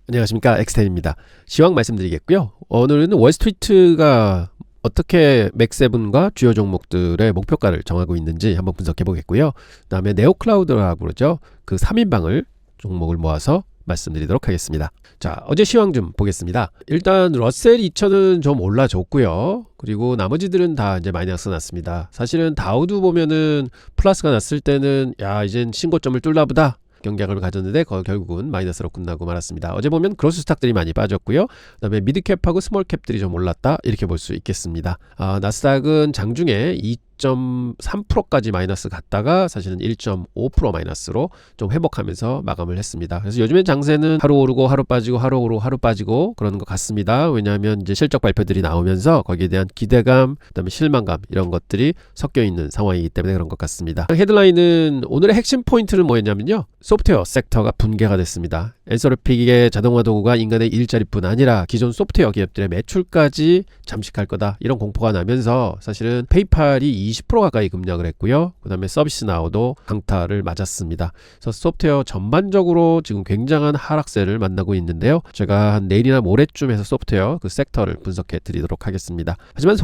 안녕하십니까, 엑스텐입니다. 시황 말씀드리겠고요. 오늘은 월스트리트가 어떻게 맥세븐과 주요 종목들의 목표가를 정하고 있는지 한번 분석해 보겠고요. 그 다음에 네오클라우드라고 그러죠. 그 3인방을 종목을 모아서 말씀드리도록 하겠습니다. 자, 어제 시황 좀 보겠습니다. 일단 러셀 2000은 좀 올라줬고요. 그리고 나머지들은 다 이제 마이너스 났습니다. 사실은 다우도 보면은 플러스가 났을 때는 야, 이젠 신고점을 뚫나 보다 경쟁을 가졌는데 결국은 마이너스로 끝나고 말았습니다. 어제 보면 그로스 스탁들이 많이 빠졌고요. 그 다음에 미드캡하고 스몰캡들이 좀 올랐다, 이렇게 볼 수 있겠습니다. 나스닥은 장중에 2.3%까지 마이너스 갔다가 사실은 1.5% 마이너스로 좀 회복하면서 마감을 했습니다. 그래서 요즘엔 장세는 하루 오르고 하루 빠지고 하루 오르고 하루 빠지고 그러는 것 같습니다. 왜냐하면 이제 실적 발표들이 나오면서 거기에 대한 기대감, 그다음에 실망감, 이런 것들이 섞여 있는 상황이기 때문에 그런 것 같습니다. 헤드라인은 오늘의 핵심 포인트는 뭐였냐면요, 소프트웨어 섹터가 분개가 됐습니다. 엔서로픽의 자동화 도구가 인간의 일자리뿐 아니라 기존 소프트웨어 기업들의 매출까지 잠식할 거다, 이런 공포가 나면서 사실은 페이팔이 20% 가까이 급락을 했고요. 그 다음에 서비스나우도 강타를 맞았습니다. 그래서 소프트웨어 전반적으로 지금 굉장한 하락세를 만나고 있는데요. 제가 한 내일이나 모레쯤 해서 소프트웨어 그 섹터를 분석해 드리도록 하겠습니다. 하지만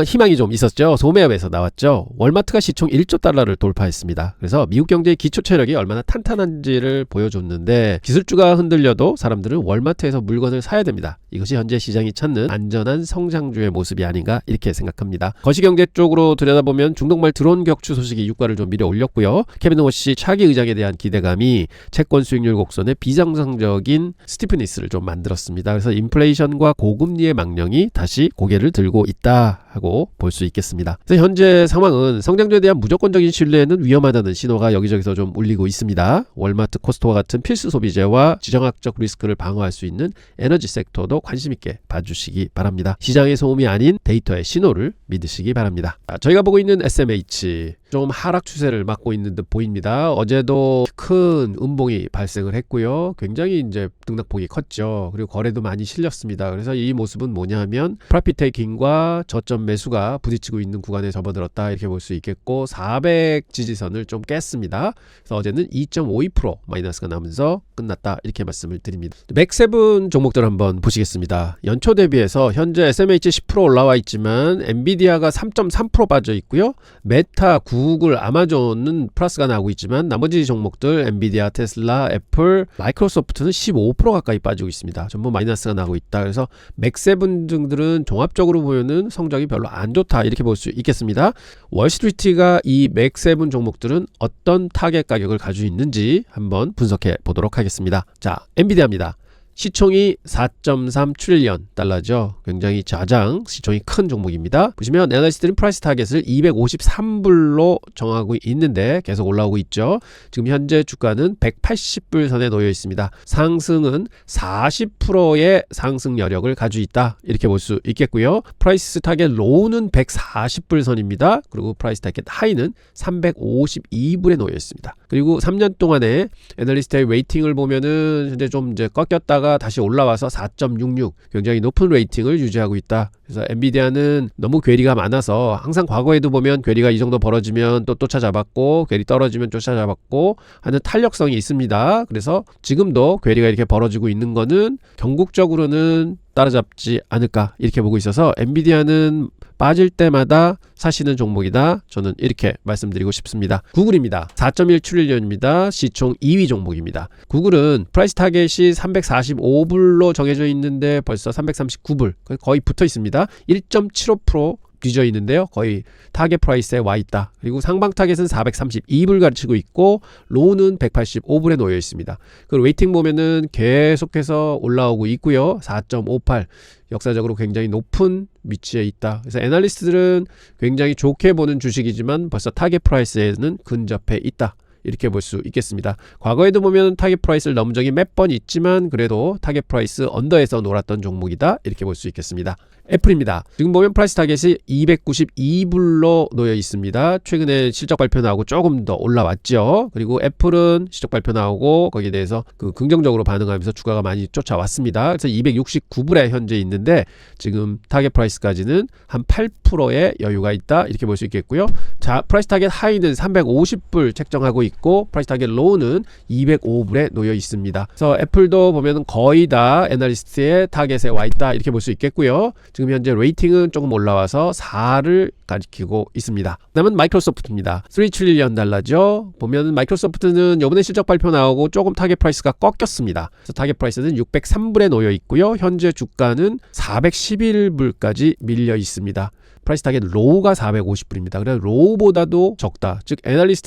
희망이 좀 있었죠. 소매업에서 나왔죠. 월마트가 시총 1조 달러를 돌파했습니다. 그래서 미국 경제의 기초 체력이 얼마나 탄탄한지를 보여줬는데, 기술주가 흔들려도 사람들은 월마트에서 물건을 사야 됩니다. 이것이 현재 시장이 찾는 안전한 성장주의 모습이 아닌가, 이렇게 생각합니다. 거시경제 쪽으로 들여다보면 중동발 드론 격추 소식이 유가를 좀 밀어 올렸고요. 케빈 호시 차기 의장에 대한 기대감이 채권 수익률 곡선의 비정상적인 스티프니스를 좀 만들었습니다. 그래서 인플레이션과 고금리의 망령이 다시 고개를 들고 있다 하고 볼 수 있겠습니다. 그래서 현재 상황은 성장주에 대한 무조건적인 신뢰는 위험하다는 신호가 여기저기서 좀 울리고 있습니다. 월마트, 코스트코와 같은 필수 소비재와 지정학적 리스크를 방어할 수 있는 에너지 섹터도 관심 있게 봐주시기 바랍니다. 시장의 소음이 아닌 데이터의 신호를 믿으시기 바랍니다. 저희가 보고 있는 SMH 좀 하락 추세를 맞고 있는 듯 보입니다. 어제도 큰 음봉이 발생을 했고요. 굉장히 이제 등락폭이 컸죠. 그리고 거래도 많이 실렸습니다. 그래서 이 모습은 뭐냐 하면 프라핏 테이킹과 저점 매수가 부딪히고 있는 구간에 접어들었다, 이렇게 볼 수 있겠고, 400 지지선을 좀 깼습니다. 그래서 어제는 2.52% 마이너스가 나면서 끝났다, 이렇게 말씀을 드립니다. 맥세븐 종목들 한번 보시겠습니다. 연초 대비해서 현재 SMH 10% 올라와 있지만 엔비디아가 3.3% 빠져 있고요. 메타, 구글, 아마존은 플러스가 나고 있지만 나머지 종목들 엔비디아, 테슬라, 애플, 마이크로소프트는 15% 가까이 빠지고 있습니다. 전부 마이너스가 나고 있다. 그래서 맥세븐 등들은 종합적으로 보면은 성적이 별로 안 좋다, 이렇게 볼 수 있겠습니다. 월스트리트가 이 맥세븐 종목들은 어떤 타겟 가격을 가지고 있는지 한번 분석해 보도록 하겠습니다. 자, 엔비디아입니다. 시총이 4.3 트릴리언 달러죠. 굉장히 자장 시총이 큰 종목입니다. 보시면 애널리스트들은 프라이스 타겟을 253불로 정하고 있는데 계속 올라오고 있죠. 지금 현재 주가는 180불 선에 놓여 있습니다. 상승은 40%의 상승 여력을 가지고 있다, 이렇게 볼 수 있겠고요. 프라이스 타겟 로우는 140불 선입니다. 그리고 프라이스 타겟 하이는 352불에 놓여 있습니다. 그리고 3년 동안에 애널리스트의 웨이팅을 보면은 현재 좀 이제 꺾였다가 다시 올라와서 4.66, 굉장히 높은 레이팅을 유지하고 있다. 그래서 엔비디아는 너무 괴리가 많아서 항상 과거에도 보면 괴리가 이 정도 벌어지면 또 쫓아잡았고, 괴리 떨어지면 쫓아잡았고 하는 탄력성이 있습니다. 그래서 지금도 괴리가 이렇게 벌어지고 있는 거는 경국적으로는 따라잡지 않을까, 이렇게 보고 있어서 엔비디아는 빠질 때마다 사시는 종목이다, 저는 이렇게 말씀드리고 싶습니다. 구글입니다. 4.1 트릴리언입니다. 시총 2위 종목입니다. 구글은 프라이스 타겟이 345불로 정해져 있는데 벌써 339불, 거의 붙어 있습니다. 1.75% 뒤져 있는데요. 거의 타겟 프라이스에 와 있다. 그리고 상방 타겟은 432불 가르치고 있고, 로우는 185불에 놓여 있습니다. 그 웨이팅 보면은 계속해서 올라오고 있고요. 4.58, 역사적으로 굉장히 높은 위치에 있다. 그래서 애널리스트들은 굉장히 좋게 보는 주식이지만 벌써 타겟 프라이스에는 근접해 있다, 이렇게 볼 수 있겠습니다. 과거에도 보면 타겟 프라이스를 넘은 적이 몇 번 있지만 그래도 타겟 프라이스 언더에서 놀았던 종목이다, 이렇게 볼 수 있겠습니다. 애플입니다. 지금 보면 프라이스 타겟이 292불로 놓여 있습니다. 최근에 실적 발표 나오고 조금 더 올라왔죠. 그리고 애플은 실적 발표 나오고 거기에 대해서 긍정적으로 반응하면서 주가가 많이 쫓아왔습니다. 그래서 269불에 현재 있는데 지금 타겟 프라이스까지는 한 8%의 여유가 있다 이렇게 볼 수 있겠고요. 자, 프라이스 타겟 하이는 350불 책정하고 있고 프라이스 타겟 로우는 205불에 놓여 있습니다. 그래서 애플도 보면 거의 다 애널리스트의 타겟에 와 있다 이렇게 볼 수 있겠고요. 지금 현재 레이팅은 조금 올라와서 4를 가리키고 있습니다. 그다음은 마이크로소프트입니다. 3 트릴리언 달러죠. 보면 마이크로소프트는 이번에 실적 발표 나오고 조금 타겟 프라이스가 꺾였습니다. 그래서 타겟 프라이스는 603불에 놓여 있고요. 현재 주가는 411불까지 밀려 있습니다. 프라이스 타겟 로우가 450불입니다. 그래서 로우보다도 적다. 즉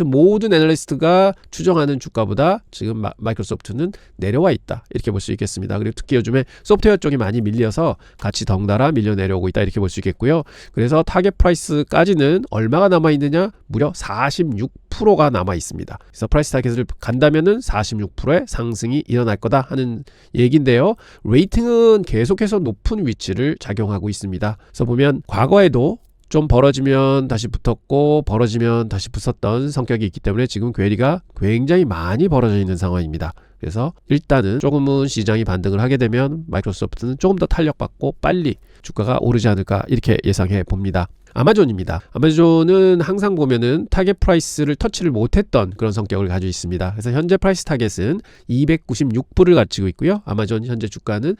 모든 애널리스트가 추정하는 주가보다 지금 마이크로소프트는 내려와 있다. 이렇게 볼 수 있겠습니다. 그리고 특히 요즘에 소프트웨어 쪽이 많이 밀려서 같이 덩달아 밀려 내려오고 있다. 이렇게 볼 수 있겠고요. 그래서 타겟 프라이스까지는 얼마가 남아 있느냐? 무려 46%가 남아 있습니다. 그래서 프라이스 타겟을 간다면은 46%의 상승이 일어날 거다 하는 얘기인데요. 레이팅은 계속해서 높은 위치를 작용하고 있습니다. 그래서 보면 과거에도 좀 벌어지면 다시 붙었고 벌어지면 다시 붙었던 성격이 있기 때문에 지금 괴리가 굉장히 많이 벌어져 있는 상황입니다. 그래서 일단은 조금은 시장이 반등을 하게 되면 마이크로소프트는 조금 더 탄력받고 빨리 주가가 오르지 않을까 이렇게 예상해 봅니다. 아마존입니다. 아마존은 항상 보면은 타겟 프라이스를 터치를 못했던 그런 성격을 가지고 있습니다. 그래서 현재 프라이스 타겟은 296불을 가지고 있고요. 아마존 현재 주가는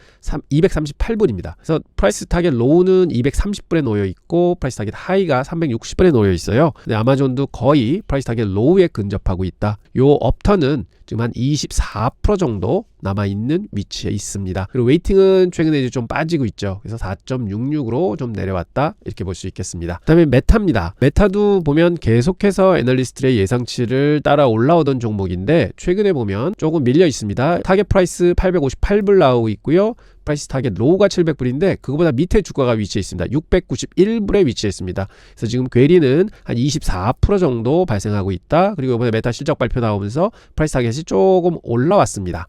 238불입니다. 그래서 프라이스 타겟 로우는 230불에 놓여 있고 프라이스 타겟 하이가 360불에 놓여 있어요. 근데 아마존도 거의 프라이스 타겟 로우에 근접하고 있다. 요 업턴은 지금 한 24% 정도 남아있는 위치에 있습니다. 그리고 웨이팅은 최근에 이제 좀 빠지고 있죠. 그래서 4.66으로 좀 내려왔다 이렇게 볼 수 있겠습니다. 그 다음에 메타입니다. 메타도 보면 계속해서 애널리스트의 예상치를 따라 올라오던 종목인데 최근에 보면 조금 밀려 있습니다. 타겟 프라이스 858불 나오고 있고요. 프라이스 타겟 로우가 700불인데 그거보다 밑에 주가가 위치해 있습니다. 691불에 위치해 있습니다. 그래서 지금 괴리는 한 24% 정도 발생하고 있다. 그리고 이번에 메타 실적 발표 나오면서 프라이스 타겟이 조금 올라왔습니다.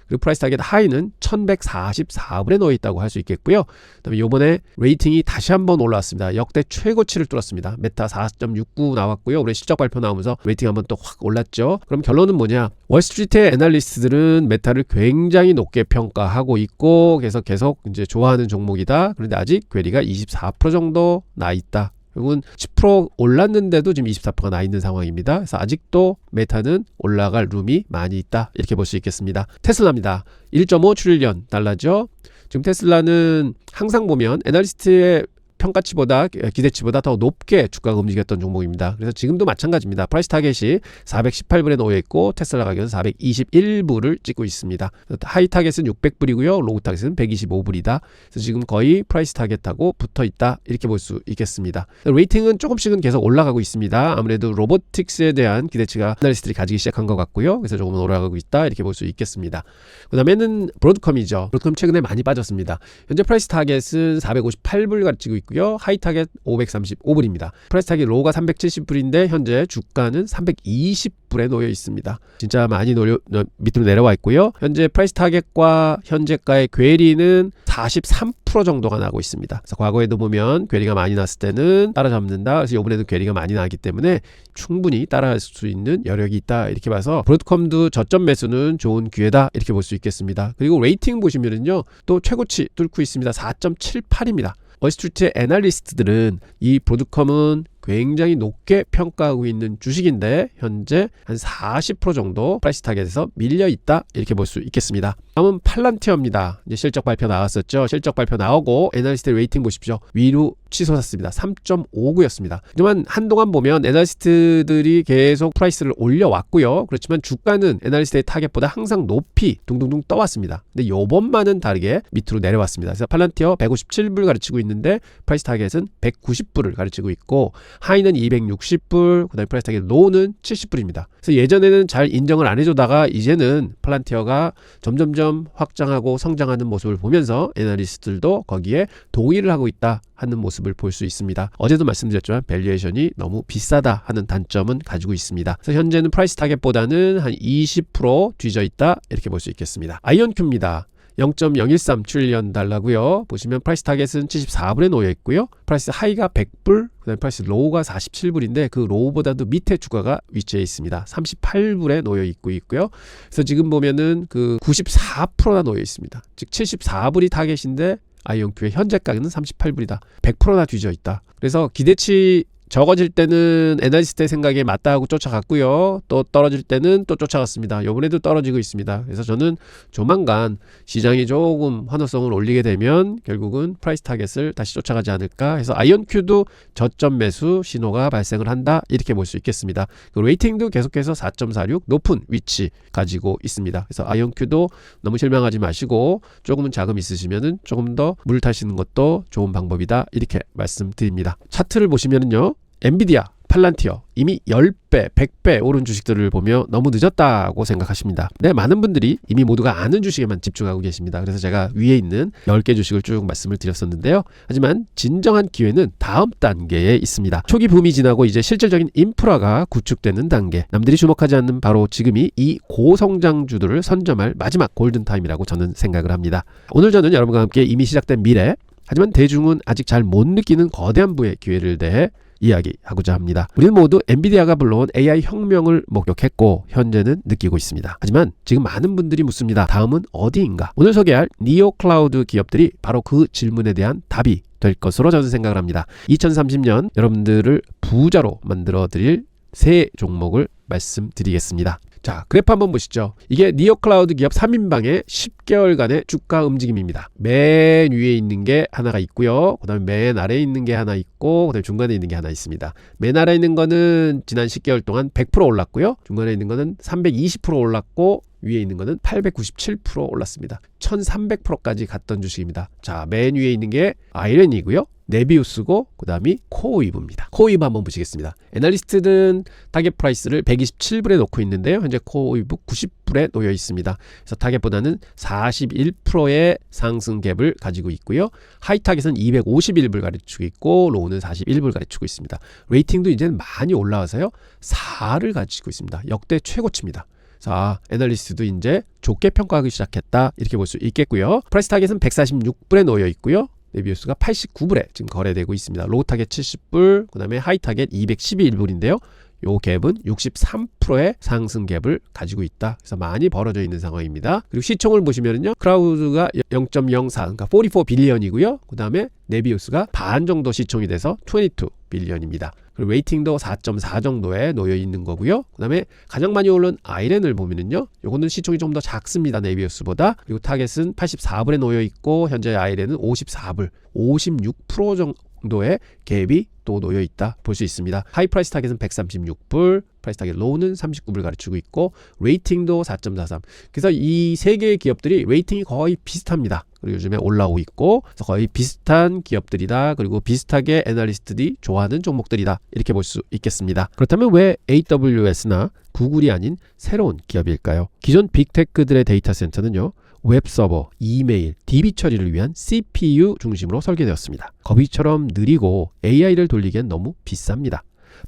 그리고 프라이스 타겟 하이는 1144불에 놓여 있다고 할 수 있겠고요. 그다음에 이번에 레이팅이 다시 한번 올라왔습니다. 역대 최고치를 뚫었습니다. 메타 4.69 나왔고요. 올해 실적 발표 나오면서 레이팅 한번 또 확 올랐죠. 그럼 결론은 뭐냐? 월스트리트의 애널리스트들은 메타를 굉장히 높게 평가하고 있고 그래서 계속 이제 좋아하는 종목이다. 그런데 아직 괴리가 24% 정도 나 있다. 결국은 10% 올랐는데도 지금 24%가 나 있는 상황입니다. 그래서 아직도 메타는 올라갈 룸이 많이 있다. 이렇게 볼 수 있겠습니다. 테슬라입니다. 1.5 트릴리언 달러죠. 지금 테슬라는 항상 보면 애널리스트의 평가치보다 기대치보다 더 높게 주가가 움직였던 종목입니다. 그래서 지금도 마찬가지입니다. 프라이스 타겟이 418불에 놓여 있고 테슬라 가격은 421불을 찍고 있습니다. 하이 타겟은 600불이고요. 로우 타겟은 125불이다. 그래서 지금 거의 프라이스 타겟하고 붙어 있다. 이렇게 볼 수 있겠습니다. 레이팅은 조금씩은 계속 올라가고 있습니다. 아무래도 로보틱스에 대한 기대치가 애널리스트들이 가지기 시작한 것 같고요. 그래서 조금 올라가고 있다. 이렇게 볼 수 있겠습니다. 그 다음에는 브로드컴이죠. 브로드컴 최근에 많이 빠졌습니다. 현재 프라이스 타겟은 458불 가지고 있고요. 하이 타겟 535불입니다. 프라이스 타겟 로우가 370불인데 현재 주가는 320불에 놓여 있습니다. 진짜 많이 밑으로 내려와 있고요. 현재 프라이스 타겟과 현재가의 괴리는 43% 정도가 나고 있습니다. 그래서 과거에도 보면 괴리가 많이 났을 때는 따라잡는다. 그래서 이번에도 괴리가 많이 나기 때문에 충분히 따라갈 수 있는 여력이 있다. 이렇게 봐서 브로드컴도 저점 매수는 좋은 기회다. 이렇게 볼 수 있겠습니다. 그리고 레이팅 보시면은요. 또 최고치 뚫고 있습니다. 4.78입니다. 월스트리트의 애널리스트들은 이 브로드컴은 굉장히 높게 평가하고 있는 주식인데 현재 한 40% 정도 프라이스 타겟에서 밀려 있다 이렇게 볼 수 있겠습니다. 다음은 팔란티어입니다. 이제 실적 발표 나왔었죠. 실적 발표 나오고 애널리스트 레이팅 보십시오. 위로 치솟았습니다. 3.59였습니다. 하지만 한동안 보면 애널리스트들이 계속 프라이스를 올려왔고요. 그렇지만 주가는 애널리스트의 타겟보다 항상 높이 둥둥둥 떠왔습니다. 근데 요번만은 다르게 밑으로 내려왔습니다. 그래서 팔란티어 157불 가르치고 있는데 프라이스 타겟은 190불을 가르치고 있고 하이는 260불, 그 다음에 프라이스 타겟 로우는 70불입니다. 그래서 예전에는 잘 인정을 안 해주다가 이제는 팔란티어가 점점점 확장하고 성장하는 모습을 보면서 애널리스트들도 거기에 동의를 하고 있다 하는 모습을 볼 수 있습니다. 어제도 말씀드렸지만 밸류에이션이 너무 비싸다 하는 단점은 가지고 있습니다. 그래서 현재는 프라이스 타겟보다는 한 20% 뒤져 있다 이렇게 볼 수 있겠습니다. 아이언큐입니다. 0.013 트릴리언 달러고요. 보시면 프라이스 타겟은 74불에 놓여 있고요. 프라이스 하이가 100불, 그다음에 프라이스 로우가 47불인데 그 로우보다도 밑에 주가가 위치해 있습니다. 38불에 놓여 있고요. 그래서 지금 보면은 그 94%나 놓여 있습니다. 즉 74불이 타겟인데 아이온큐의 현재 가격은 38불이다. 100%나 뒤져 있다. 그래서 기대치 적어질 때는 애널리스트의 생각에 맞다 하고 쫓아갔고요. 또 떨어질 때는 또 쫓아갔습니다. 이번에도 떨어지고 있습니다. 그래서 저는 조만간 시장이 조금 환호성을 올리게 되면 결국은 프라이스 타겟을 다시 쫓아가지 않을까 해서 아이온큐도 저점 매수 신호가 발생을 한다, 이렇게 볼 수 있겠습니다. 그 레이팅도 계속해서 4.46 높은 위치 가지고 있습니다. 그래서 아이온큐도 너무 실망하지 마시고 조금은 자금 있으시면은 조금 더 물 타시는 것도 좋은 방법이다, 이렇게 말씀드립니다. 차트를 보시면은요, 엔비디아, 팔란티어 이미 10배, 100배 오른 주식들을 보며 너무 늦었다고 생각하십니다. 네, 많은 분들이 이미 모두가 아는 주식에만 집중하고 계십니다. 그래서 제가 위에 있는 10개 주식을 쭉 말씀을 드렸었는데요. 하지만 진정한 기회는 다음 단계에 있습니다. 초기 붐이 지나고 이제 실질적인 인프라가 구축되는 단계, 남들이 주목하지 않는 바로 지금이 이 고성장주들을 선점할 마지막 골든타임이라고 저는 생각을 합니다. 오늘 저는 여러분과 함께 이미 시작된 미래, 하지만 대중은 아직 잘 못 느끼는 거대한 부의 기회를 대해 이야기하고자 합니다. 우리는 모두 엔비디아가 불러온 AI 혁명을 목격했고 현재는 느끼고 있습니다. 하지만 지금 많은 분들이 묻습니다. 다음은 어디인가? 오늘 소개할 니오 클라우드 기업들이 바로 그 질문에 대한 답이 될 것으로 저는 생각을 합니다. 2030년 여러분들을 부자로 만들어 드릴 세 종목을 말씀드리겠습니다. 자, 그래프 한번 보시죠. 이게 니오 클라우드 기업 3인방의 10개월간의 주가 움직임입니다. 맨 위에 있는 게 하나가 있고요. 그 다음에 맨 아래에 있는 게 하나 있고, 그 다음에 중간에 있는 게 하나 있습니다. 맨 아래에 있는 거는 지난 10개월 동안 100% 올랐고요. 중간에 있는 거는 320% 올랐고, 위에 있는 거는 897% 올랐습니다. 1300%까지 갔던 주식입니다. 자, 맨 위에 있는 게 아이렌이고요. 네비우스고, 그 다음이 코어웨이브입니다. 코어웨이브 한번 보시겠습니다. 애널리스트는 타겟 프라이스를 127불에 놓고 있는데요. 현재 코어웨이브 90불에 놓여 있습니다. 그래서 타겟보다는 41%의 상승 갭을 가지고 있고요. 하이 타겟은 251불 가르치고 있고, 로우는 41불 가르치고 있습니다. 레이팅도 이제는 많이 올라와서요, 4를 가지고 있습니다. 역대 최고치입니다. 자, 애널리스트도 이제 좋게 평가하기 시작했다, 이렇게 볼 수 있겠고요. 프라이스 타겟은 146불에 놓여 있고요. 네비우스가 89불에 지금 거래되고 있습니다. 로우 타겟 70불, 그 다음에 하이 타겟 211불인데요. 요 갭은 63%의 상승 갭을 가지고 있다. 그래서 많이 벌어져 있는 상황입니다. 그리고 시총을 보시면요, 크라우드가 0.04, 그러니까 44 빌리언이고요. 그 다음에 네비우스가 반 정도 시총이 돼서 22 빌리언입니다. 그리고 레이팅도 4.4 정도에 놓여 있는 거고요. 그 다음에 가장 많이 오른 아이렌을 보면은요, 요거는 시총이 좀 더 작습니다. 네비우스보다. 그리고 타겟은 84불에 놓여 있고, 현재 아이렌은 54불, 56% 정도의 갭이 또 놓여 있다 볼 수 있습니다. 하이 프라이스 타겟은 136불, 프라이스 타겟 로우는 39불 가르치고 있고, 레이팅도 4.43. 그래서 이 세 개의 기업들이 레이팅이 거의 비슷합니다. 그리고 요즘에 올라오고 있고, 그래서 거의 비슷한 기업들이다. 그리고 비슷하게 애널리스트들이 좋아하는 종목들이다, 이렇게 볼 수 있겠습니다. 그렇다면 왜 AWS나 구글이 아닌 새로운 기업일까요? 기존 빅테크들의 데이터 센터는요, 웹서버, 이메일, DB 처리를 위한 CPU 중심으로 설계되었습니다. 거비처럼 느리고 AI를 돌리기엔 너무 비쌉니다.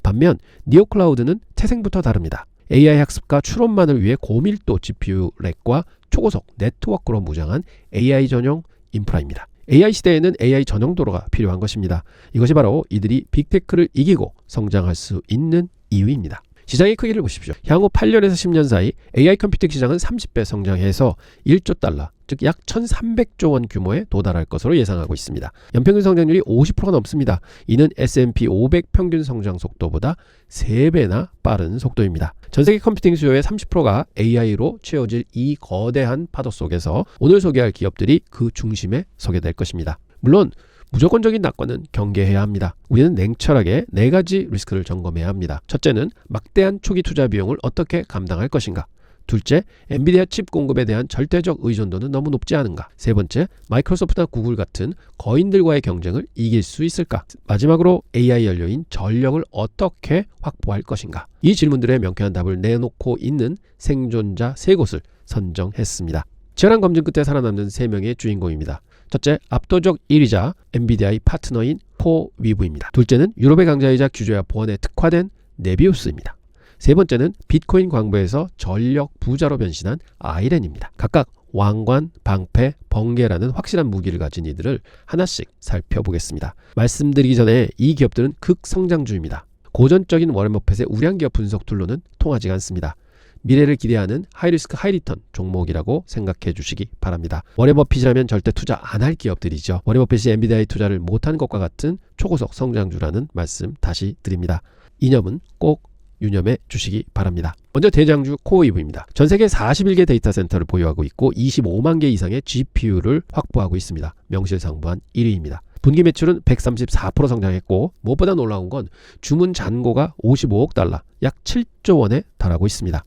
반면 니오 클라우드는 태생부터 다릅니다. AI 학습과 추론만을 위해 고밀도 GPU 렉과 초고속 네트워크로 무장한 AI 전용 인프라입니다. AI 시대에는 AI 전용도로가 필요한 것입니다. 이것이 바로 이들이 빅테크를 이기고 성장할 수 있는 이유입니다. 시장의 크기를 보십시오. 향후 8년에서 10년 사이 AI 컴퓨팅 시장은 30배 성장해서 1조 달러, 즉 약 1,300조 원 규모에 도달할 것으로 예상하고 있습니다. 연평균 성장률이 50%가 넘습니다. 이는 S&P 500 평균 성장 속도보다 3배나 빠른 속도입니다. 전세계 컴퓨팅 수요의 30%가 AI로 채워질 이 거대한 파도 속에서 오늘 소개할 기업들이 그 중심에 서게 될 것입니다. 물론 무조건적인 낙관은 경계해야 합니다. 우리는 냉철하게 4가지 리스크를 점검해야 합니다. 첫째는 막대한 초기 투자 비용을 어떻게 감당할 것인가. 둘째, 엔비디아 칩 공급에 대한 절대적 의존도는 너무 높지 않은가. 세 번째, 마이크로소프트나 구글 같은 거인들과의 경쟁을 이길 수 있을까. 마지막으로 AI 연료인 전력을 어떻게 확보할 것인가. 이 질문들의 명쾌한 답을 내놓고 있는 생존자 3곳을 선정했습니다. 치열한 검증 끝에 살아남는 3명의 주인공입니다. 첫째, 압도적 1위자 엔비디아의 파트너인 코어웨이브입니다. 둘째는 유럽의 강자이자 규제와 보안에 특화된 네비우스입니다. 세 번째는 비트코인 광부에서 전력 부자로 변신한 아이렌입니다. 각각 왕관, 방패, 번개라는 확실한 무기를 가진 이들을 하나씩 살펴보겠습니다. 말씀드리기 전에 이 기업들은 극성장주입니다. 고전적인 워렌 버핏의 우량 기업 분석 툴로는 통하지 않습니다. 미래를 기대하는 하이리스크 하이리턴 종목이라고 생각해 주시기 바랍니다. 워렌 버핏이라면 절대 투자 안 할 기업들이죠. 워렌 버핏이 엔비디아에 투자를 못한 것과 같은 초고속 성장주라는 말씀 다시 드립니다. 이념은 꼭 유념해 주시기 바랍니다. 먼저 대장주 코어이브입니다. 전 세계 41개 데이터 센터를 보유하고 있고 25만 개 이상의 GPU를 확보하고 있습니다. 명실상부한 1위입니다. 분기 매출은 134% 성장했고 무엇보다 놀라운 건 주문 잔고가 55억 달러, 약 7조 원에 달하고 있습니다.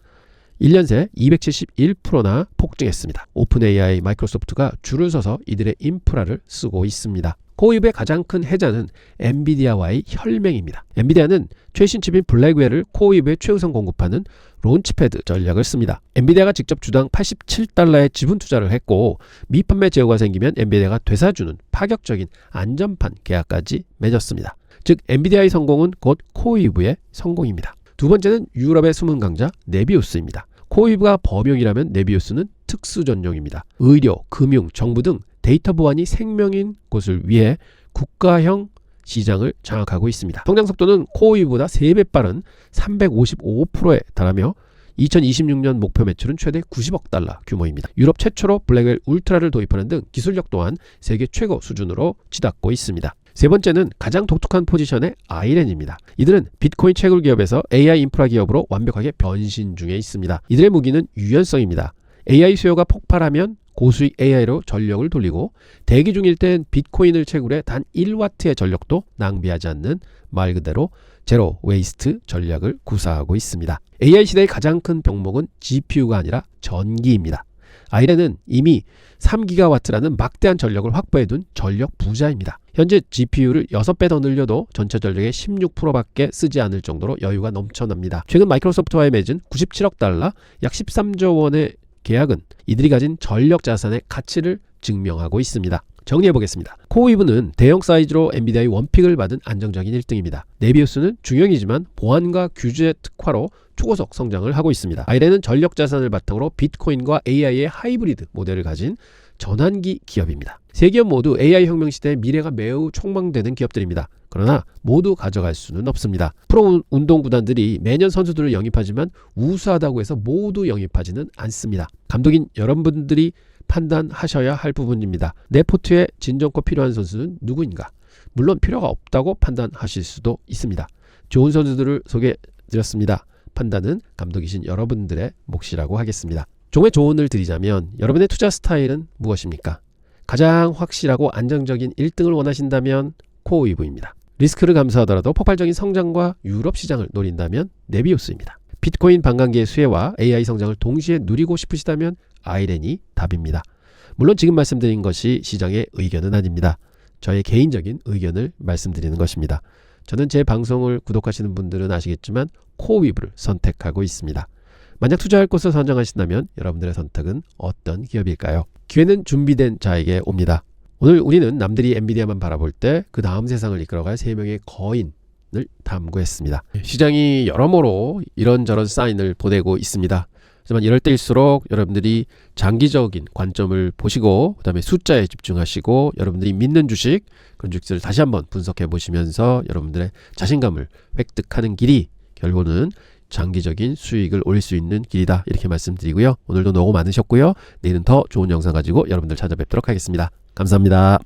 1년 새 271%나 폭증했습니다. 오픈 AI, 마이크로소프트가 줄을 서서 이들의 인프라를 쓰고 있습니다. 코어이브의 가장 큰 해자는 엔비디아와의 혈맹입니다. 엔비디아는 최신 칩인 블랙웰을 코어이브에 최우선 공급하는 론치패드 전략을 씁니다. 엔비디아가 직접 주당 87달러의 지분 투자를 했고 미판매 제어가 생기면 엔비디아가 되사주는 파격적인 안전판 계약까지 맺었습니다. 즉 엔비디아의 성공은 곧 코어이브의 성공입니다. 두 번째는 유럽의 숨은 강자 네비우스입니다. 코어이브가 범용이라면 네비우스는 특수 전용입니다. 의료, 금융, 정부 등 데이터 보안이 생명인 곳을 위해 국가형 시장을 장악하고 있습니다. 성장 속도는 코어이브보다 3배 빠른 355%에 달하며 2026년 목표 매출은 최대 90억 달러 규모입니다. 유럽 최초로 블랙웰 울트라를 도입하는 등 기술력 또한 세계 최고 수준으로 치닫고 있습니다. 세 번째는 가장 독특한 포지션의 아이렌입니다. 이들은 비트코인 채굴 기업에서 AI 인프라 기업으로 완벽하게 변신 중에 있습니다. 이들의 무기는 유연성입니다. AI 수요가 폭발하면 고수익 AI로 전력을 돌리고 대기 중일 땐 비트코인을 채굴해 단 1와트의 전력도 낭비하지 않는 말 그대로 제로 웨이스트 전략을 구사하고 있습니다. AI 시대의 가장 큰 병목은 GPU가 아니라 전기입니다. 아이렌은 이미 3기가와트라는 막대한 전력을 확보해둔 전력 부자입니다. 현재 GPU를 6배 더 늘려도 전체 전력의 16%밖에 쓰지 않을 정도로 여유가 넘쳐납니다. 최근 마이크로소프트와의 맺은 97억 달러, 약 13조 원의 계약은 이들이 가진 전력 자산의 가치를 증명하고 있습니다. 정리해보겠습니다. 코어이브는 대형 사이즈로 엔비디아의 원픽을 받은 안정적인 1등입니다. 네비우스는 중형이지만 보안과 규제 특화로 초고속 성장을 하고 있습니다. 아이렌은 전력 자산을 바탕으로 비트코인과 AI의 하이브리드 모델을 가진 전환기 기업입니다. 세 기업 모두 AI 혁명 시대의 미래가 매우 촉망되는 기업들입니다. 그러나 모두 가져갈 수는 없습니다. 프로 운동구단들이 매년 선수들을 영입하지만 우수하다고 해서 모두 영입하지는 않습니다. 감독인 여러분들이 판단하셔야 할 부분입니다. 내 포트에 진정코 필요한 선수는 누구인가? 물론 필요가 없다고 판단하실 수도 있습니다. 좋은 선수들을 소개해드렸습니다. 판단은 감독이신 여러분들의 몫이라고 하겠습니다. 종의 조언을 드리자면 여러분의 투자 스타일은 무엇입니까? 가장 확실하고 안정적인 1등을 원하신다면 코어이브입니다. 리스크를 감수하더라도 폭발적인 성장과 유럽 시장을 노린다면 네비우스입니다. 비트코인 반감기의 수혜와 AI 성장을 동시에 누리고 싶으시다면 아이렌이 답입니다. 물론 지금 말씀드린 것이 시장의 의견은 아닙니다. 저의 개인적인 의견을 말씀드리는 것입니다. 저는 제 방송을 구독하시는 분들은 아시겠지만 코어이브를 선택하고 있습니다. 만약 투자할 곳을 선정하신다면 여러분들의 선택은 어떤 기업일까요? 기회는 준비된 자에게 옵니다. 오늘 우리는 남들이 엔비디아만 바라볼 때 그 다음 세상을 이끌어갈 3명의 거인을 탐구했습니다. 시장이 여러모로 이런저런 사인을 보내고 있습니다. 하지만 이럴 때일수록 여러분들이 장기적인 관점을 보시고 그 다음에 숫자에 집중하시고 여러분들이 믿는 주식, 그런 주식들을 다시 한번 분석해 보시면서 여러분들의 자신감을 획득하는 길이 결국은 장기적인 수익을 올릴 수 있는 길이다, 이렇게 말씀드리고요. 오늘도 너무 많으셨고요. 내일은 더 좋은 영상 가지고 여러분들 찾아뵙도록 하겠습니다. 감사합니다.